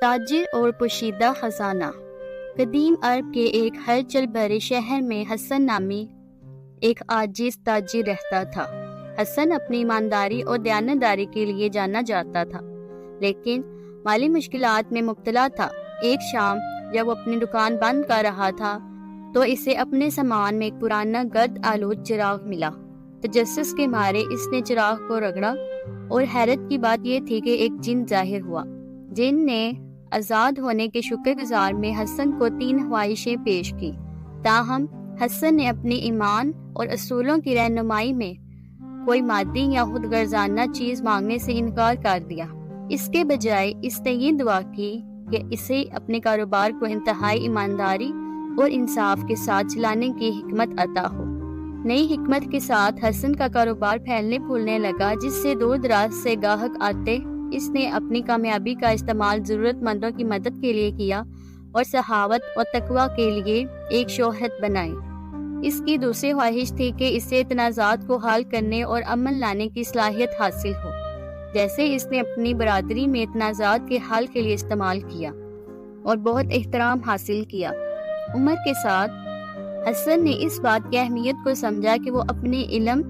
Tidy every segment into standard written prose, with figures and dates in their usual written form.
تاجر اور پوشیدہ خزانہ۔ قدیم عرب کے ایک ہلچل بھرے شہر میں حسن نامی ایک عاجز تاجر رہتا تھا۔ حسن اپنی ایمانداری اور دیانتداری کے لیے جانا جاتا تھا، لیکن مالی مشکلات میں مبتلا تھا۔ ایک شام جب وہ اپنی دکان بند کر رہا تھا تو اسے اپنے سامان میں ایک پرانا گرد آلود چراغ ملا۔ تجسس کے مارے اس نے چراغ کو رگڑا اور حیرت کی بات یہ تھی کہ ایک جن ظاہر ہوا۔ جن نے آزاد ہونے کے شکر گزار میں حسن کو 3 خواہشیں پیش کی، تاہم حسن نے اپنی ایمان اور اصولوں کی رہنمائی میں کوئی مادی یا خود غرضانہ چیز مانگنے سے انکار کر دیا۔ اس کے بجائے اس نے یہ دعا کی کہ اسے اپنے کاروبار کو انتہائی ایمانداری اور انصاف کے ساتھ چلانے کی حکمت عطا ہو۔ نئی حکمت کے ساتھ حسن کا کاروبار پھیلنے پھولنے لگا، جس سے دور دراز سے گاہک آتے۔ اس نے اپنی کامیابی کا استعمال ضرورت مندوں کی مدد کے لیے کیا اور سخاوت اور تقوی کے لیے ایک شہرت بنائی۔ اس کی دوسری خواہش تھی کہ اسے تنازعات کو حل کرنے اور امن لانے کی صلاحیت حاصل ہو، جیسے اس نے اپنی برادری میں تنازعات کے حل کے لیے استعمال کیا اور بہت احترام حاصل کیا۔ عمر کے ساتھ حسن نے اس بات کی اہمیت کو سمجھا کہ وہ اپنے علم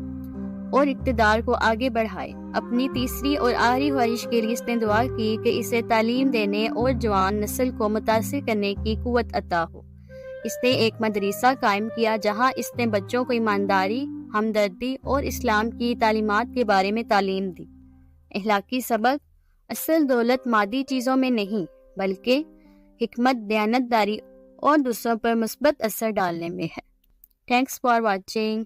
اور اقتدار کو آگے بڑھائے۔ اپنی تیسری اور آخری خواہش کے لیے اس نے دعا کی کہ اسے تعلیم دینے اور جوان نسل کو متاثر کرنے کی قوت عطا ہو۔ اس نے ایک مدرسہ قائم کیا جہاں اس نے بچوں کو ایمانداری، ہمدردی اور اسلام کی تعلیمات کے بارے میں تعلیم دی۔ اخلاقی سبق: اصل دولت مادی چیزوں میں نہیں، بلکہ حکمت، دیانتداری اور دوسروں پر مثبت اثر ڈالنے میں ہے۔ Thanks for watching.